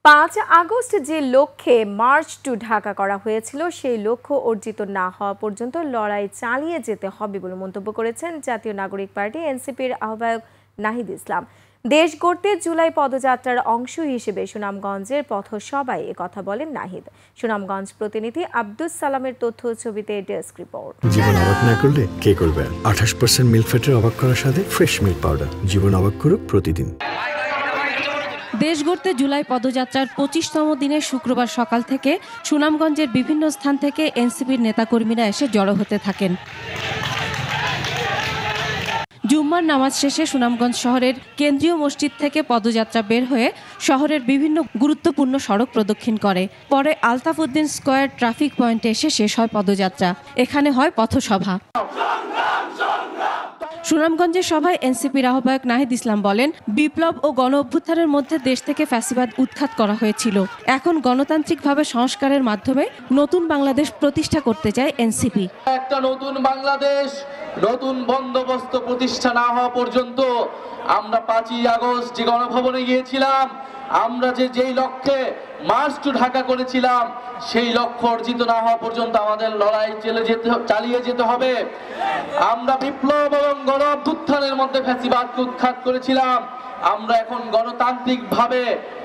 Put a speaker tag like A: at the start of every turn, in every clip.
A: 5 August যে লক্ষ্যে March two Dhaka করা হয়েছিল সেই লক্ষ্য অর্জিত না হওয়া পর্যন্ত লড়াই চালিয়ে যেতে হবে বলে মন্তব্য করেছেন জাতীয় নাগরিক পার্টি এনসিপির আহ্বায়ক নাহিদ ইসলাম। দেশ গড়তে জুলাই পদযাত্রার অংশ হিসেবে সুনামগঞ্জের পথসভায় একথা বলেন নাহিদ। সুনামগঞ্জ প্রতিনিধি আব্দুস সালামের তথ্য ছবিতে ডেস্ক রিপোর্ট।
B: জীবন অবাক না করলে কে করবে? 28% মিল্ক ফ্যাটের অবাক করার সাথে ফ্রেশ মিল্ক পাউডার। জীবন অবাক করুক প্রতিদিন।
C: দেশ গড়তে জুলাই পদযাত্রার 25তম দিনে শুক্রবার সকাল থেকে সুনামগঞ্জের বিভিন্ন স্থান থেকে এনসিপির নেতাকর্মীরা এসে জড়ো হতে থাকেন। জুম্মার নামাজ শেষে সুনামগঞ্জ শহরের কেন্দ্রীয় মসজিদ থেকে পদযাত্রা বের হয়ে শহরের বিভিন্ন গুরুত্বপূর্ণ সড়ক প্রদক্ষিণ করে। পরে আলতাফ উদ্দিন স্কয়ার ট্রাফিক পয়েন্টে এসে শেষ হয় পদযাত্রা। এখানে হয় পথসভা। সুনামগঞ্জের সভায় এনসিপির আহ্বায়ক নাহিদ ইসলাম বলেন, বিপ্লব ও গণ অভ্যুত্থানের মধ্যে দেশ থেকে ফ্যাসিবাদ উৎখাত করা হয়েছিল। এখন গণতান্ত্রিকভাবে সংস্কারের মাধ্যমে নতুন বাংলাদেশ প্রতিষ্ঠা করতে চায় এনসিপি।
D: একটা নতুন বাংলাদেশ, নতুন বন্দোবস্ত প্রতিষ্ঠা না হওয়া পর্যন্ত আমরা 5ই আগস্ট যে গণভবনে গিয়েছিলাম, আমরা যেই লক্ষ্যে মার্চ টু ঢাকা করেছিলাম সেই লক্ষ্য অর্জিত না হওয়া পর্যন্ত আমাদের লড়াই চালিয়ে যেতে হবে। আমরা বিপ্লব এবং গণ অভ্যুত্থানের মধ্যে ফ্যাসিবাদকে উৎখাত করেছিলাম। আমরা এখন গণতান্ত্রিকভাবে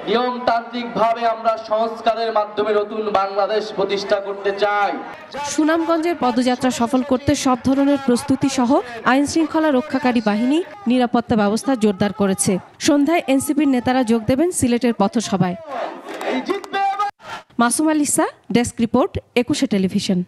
D: নিয়মতান্ত্রিকভাবে আমরা সংস্কারের মাধ্যমে নতুন বাংলাদেশ প্রতিষ্ঠা করতে চাই।
C: সুনামগঞ্জের পদযাত্রা সফল করতে সব ধরনের প্রস্তুতি সহ আইন শৃঙ্খলা রক্ষাকারী বাহিনী নিরাপত্তা ব্যবস্থা জোরদার করেছে। সন্ধ্যায় এনসিপির নেতারা যোগ দেবেন সিলেটের পথসভায়। Masum আলিসা, desk report, 21 television.